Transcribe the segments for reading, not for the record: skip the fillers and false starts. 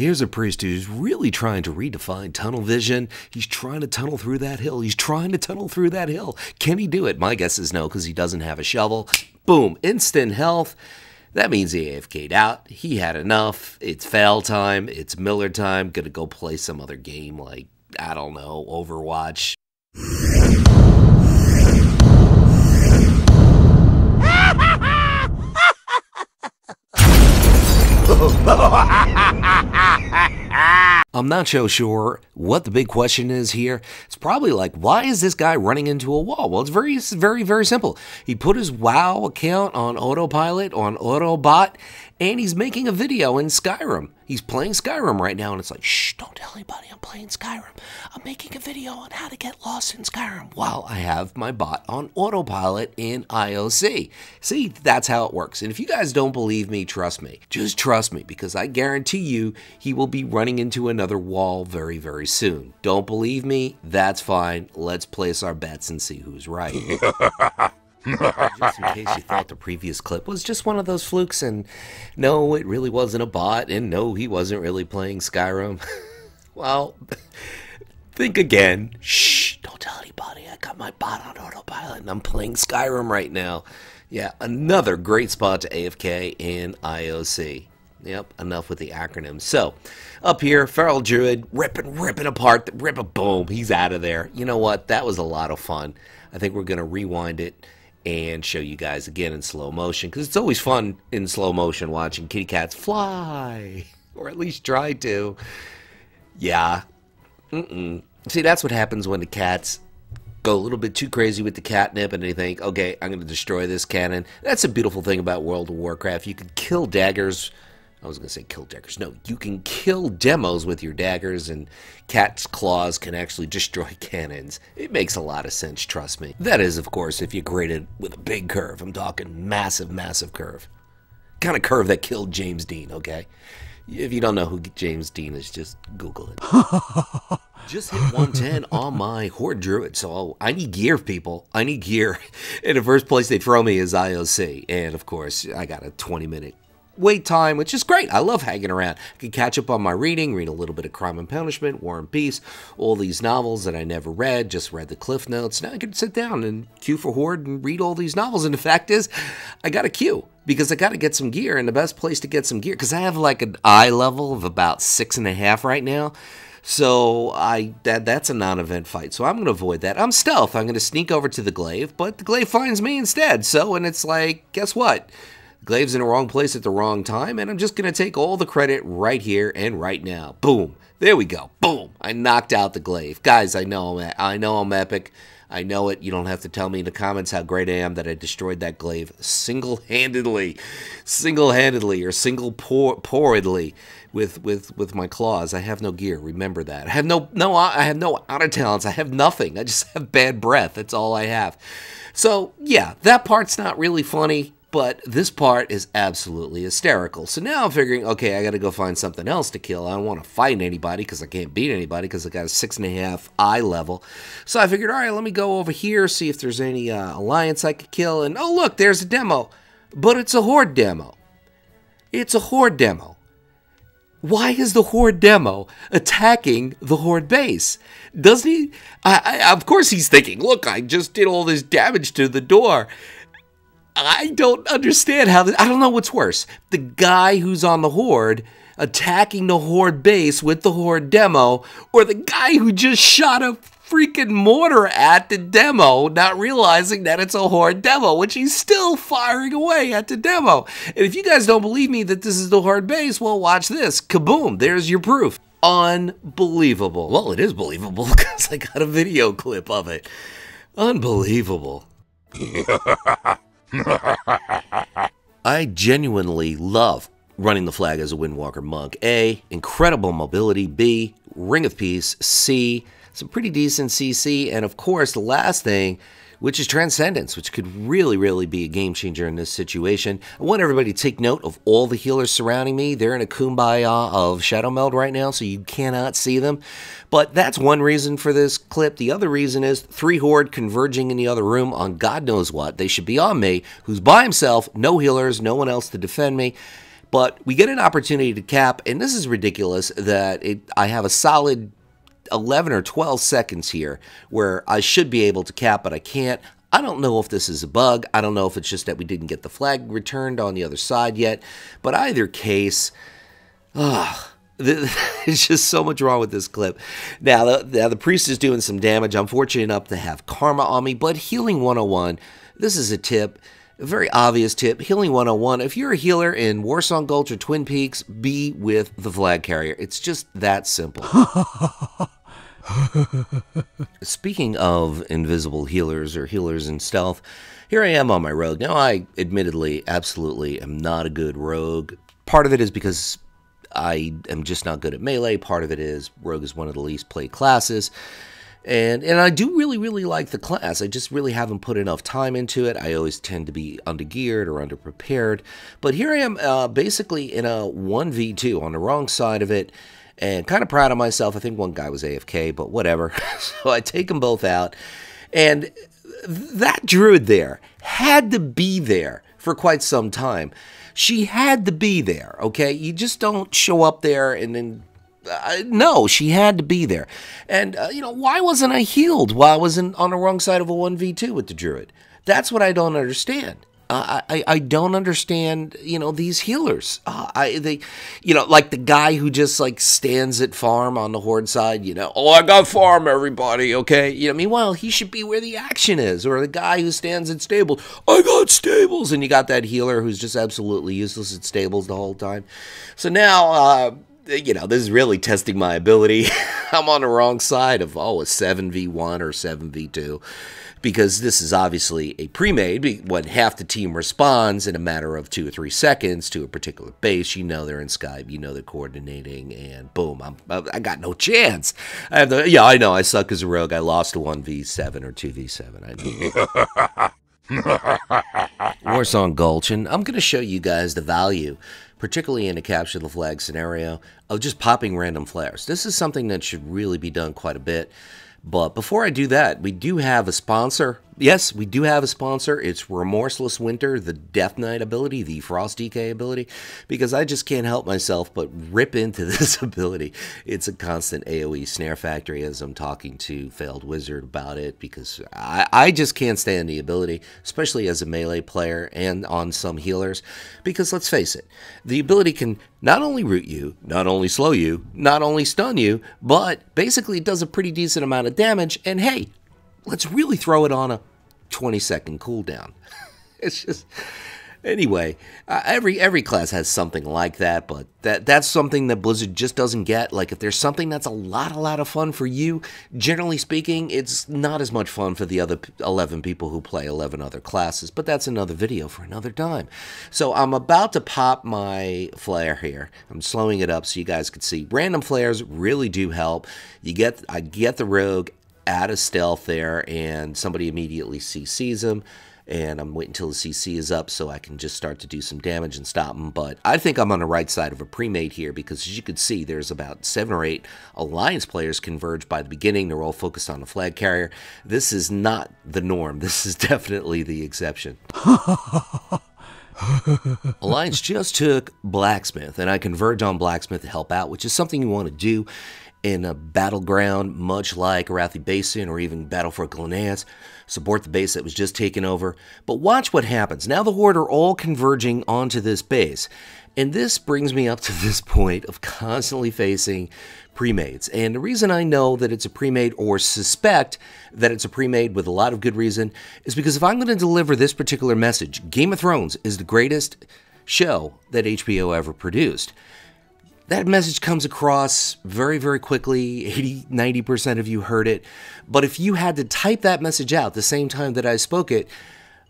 Here's a priest who's really trying to redefine tunnel vision. He's trying to tunnel through that hill. He's trying to tunnel through that hill. Can he do it? My guess is no, because he doesn't have a shovel. Boom, instant health. That means he AFK'd out. He had enough. It's fail time. It's Miller time. Gonna go play some other game like, I don't know, Overwatch. I'm not so sure what the big question is here. It's probably like, why is this guy running into a wall? Well, it's very simple. He put his WoW account on autopilot, on Autobot, and he's making a video in Skyrim. He's playing Skyrim right now, and it's like, shh, don't tell anybody I'm playing Skyrim. I'm making a video on how to get lost in Skyrim while I have my bot on autopilot in IOC. See, that's how it works. And if you guys don't believe me, trust me. Just trust me, because I guarantee you he will be running into another wall very soon. Don't believe me? That's fine. Let's place our bets and see who's right. Just in case you thought the previous clip was just one of those flukes, and no, it really wasn't a bot, and no, he wasn't really playing Skyrim. Well, think again. Shh, don't tell anybody. I got my bot on autopilot, and I'm playing Skyrim right now. Yeah, another great spot to AFK in IOC. Yep, enough with the acronyms. So, up here, Feral Druid, ripping apart, boom, he's out of there. You know what? That was a lot of fun. I think we're going to rewind it and show you guys again in slow motion, because it's always fun in slow motion watching kitty cats fly, or at least try to. Yeah. See, that's what happens when the cats go a little bit too crazy with the catnip and they think, okay, I'm going to destroy this cannon. That's a beautiful thing about World of Warcraft. You can kill daggers. I was going to say kill daggers. No, you can kill demos with your daggers, and cat's claws can actually destroy cannons. It makes a lot of sense, trust me. That is, of course, if you grade it with a big curve. I'm talking massive curve. Kind of curve that killed James Dean, okay? If you don't know who James Dean is, just Google it. Just hit 110 on my Horde Druid, so I need gear, people. I need gear. And the first place they throw me is IOC. And, of course, I got a 20-minute wait time, which is great. I love hanging around. I can catch up on my reading, read a little bit of Crime and Punishment, War and Peace, all these novels that I never read, just read the Cliff Notes. Now I can sit down and queue for Horde and read all these novels. And the fact is, I got to queue because I got to get some gear, and the best place to get some gear, because I have like an eye level of about 6.5 right now. So that's a non-event fight, so I'm going to avoid that. I'm stealth. I'm going to sneak over to the glaive, but the glaive finds me instead. So, and it's like, guess what? Glaive's in the wrong place at the wrong time, and I'm just going to take all the credit right here and right now. Boom. There we go. Boom. I knocked out the glaive. Guys, I know I'm epic. I know it. You don't have to tell me in the comments how great I am that I destroyed that glaive single-handedly. Single-handedly or single-poredly with my claws. I have no gear. Remember that. I have no outer talents. I have nothing. I just have bad breath. That's all I have. So, yeah, that part's not really funny. But this part is absolutely hysterical. So now I'm figuring, okay, I got to go find something else to kill. I don't want to fight anybody because I can't beat anybody because I got a 6.5 eye level. So I figured, all right, let me go over here, see if there's any alliance I could kill. And oh, look, there's a demo. But it's a Horde demo. It's a Horde demo. Why is the Horde demo attacking the Horde base? Doesn't he? Of course he's thinking, look, I just did all this damage to the door. I don't understand how I don't know what's worse. The guy who's on the Horde attacking the Horde base with the Horde demo, or the guy who just shot a freaking mortar at the demo, not realizing that it's a Horde demo, which he's still firing away at the demo. And if you guys don't believe me that this is the Horde base, well, watch this. Kaboom, there's your proof. Unbelievable. Well, it is believable because I got a video clip of it. Unbelievable. I genuinely love running the flag as a Windwalker monk. A, incredible mobility. B, Ring of Peace. C, some pretty decent CC. And of course, the last thing, which is Transcendence, which could really be a game changer in this situation. I want everybody to take note of all the healers surrounding me. They're in a kumbaya of Shadow Meld right now, so you cannot see them. But that's one reason for this clip. The other reason is 3 Horde converging in the other room on God knows what. They should be on me, who's by himself, no healers, no one else to defend me. But we get an opportunity to cap, and this is ridiculous that I have a solid 11 or 12 seconds here where I should be able to cap, but I can't. I don't know if this is a bug. I don't know if it's just that we didn't get the flag returned on the other side yet. But either case, there's just so much wrong with this clip. Now the priest is doing some damage. I'm fortunate enough to have Karma on me, but Healing 101, this is a tip. A very obvious tip, Healing 101, if you're a healer in Warsong Gulch or Twin Peaks, be with the flag carrier. It's just that simple. Speaking of invisible healers or healers in stealth, here I am on my rogue. Now, I admittedly, absolutely am not a good rogue. Part of it is because I am just not good at melee. Part of it is rogue is one of the least played classes. And I do really like the class. I just really haven't put enough time into it. I always tend to be undergeared or underprepared. But here I am basically in a 1v2 on the wrong side of it. And kind of proud of myself. I think one guy was AFK, but whatever. So I take them both out. And that druid there had to be there for quite some time. She had to be there, okay? You just don't show up there and then... no, she had to be there. And, why wasn't I healed while I was on the wrong side of a 1v2 with the druid? That's what I don't understand. I don't understand, these healers. Like the guy who just stands at farm on the horde side, oh, I got farm, everybody, okay? Meanwhile, he should be where the action is. Or the guy who stands at stables, I got stables. And you got that healer who's just absolutely useless at stables the whole time. So now, this is really testing my ability. I'm on the wrong side of, a 7v1 or 7v2. Because this is obviously a pre-made. When half the team responds in a matter of 2 or 3 seconds to a particular base, they're in Skype, they're coordinating, and boom, I got no chance. I know I suck as a rogue. I lost a 1v7 or 2v7. I know. Warsong Gulch, and I'm going to show you guys the value, particularly in a capture the flag scenario, of just popping random flares. This is something that should really be done quite a bit. But before I do that, we do have a sponsor. Yes, we do have a sponsor. It's Remorseless Winter, the Death Knight ability, the Frost DK ability, because I just can't help myself but rip into this ability. It's a constant AoE snare factory as I'm talking to Failed Wizard about it, because I just can't stand the ability, especially as a melee player and on some healers, because let's face it, the ability can not only root you, not only slow you, not only stun you, but basically it does a pretty decent amount of damage, and hey, let's really throw it on a 20-second cooldown. It's just... Anyway, every class has something like that, but that's something that Blizzard just doesn't get. Like, if there's something that's a lot of fun for you, generally speaking, it's not as much fun for the other 11 people who play 11 other classes, but that's another video for another time. So I'm about to pop my flare here. I'm slowing it up so you guys can see. Random flares really do help. I get the rogue out of stealth there, and somebody immediately CCs him. And I'm waiting until the CC is up so I can just start to do some damage and stop them. But I think I'm on the right side of a pre-made here because, as you can see, there's about 7 or 8 Alliance players converged by the beginning. They're all focused on the flag carrier. This is not the norm. This is definitely the exception. Alliance just took Blacksmith, and I converged on Blacksmith to help out, which is something you want to do in a battleground, much like Arathi Basin or even Battle for Glenais. Support the base that was just taken over. But watch what happens. Now the Horde are all converging onto this base. And this brings me up to this point of constantly facing Premades. And the reason I know that it's a Premade, or suspect that it's a Premade with a lot of good reason, is because if I'm going to deliver this particular message, Game of Thrones is the greatest show that HBO ever produced. That message comes across very quickly. 80–90% of you heard it. But if you had to type that message out the same time that I spoke it,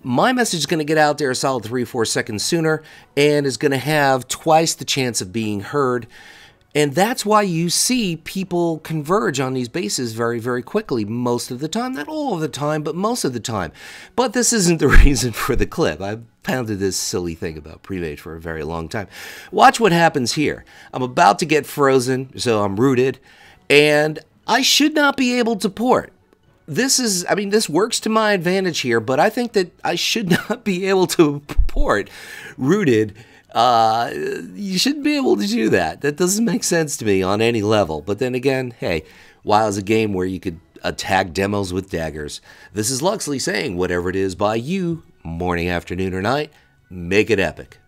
my message is going to get out there a solid 3 or 4 seconds sooner and is going to have twice the chance of being heard. And that's why you see people converge on these bases very quickly most of the time. Not all of the time, but most of the time. But this isn't the reason for the clip. I've pounded this silly thing about Premade for a very long time. Watch what happens here. I'm about to get frozen, so I'm rooted, and I should not be able to port. This works to my advantage here, but I think that I should not be able to port rooted You shouldn't be able to do that. That doesn't make sense to me on any level. But then again, hey, WoW is a game where you could attack demos with daggers. This is Luxeley saying, whatever it is by you, morning, afternoon, or night, make it epic.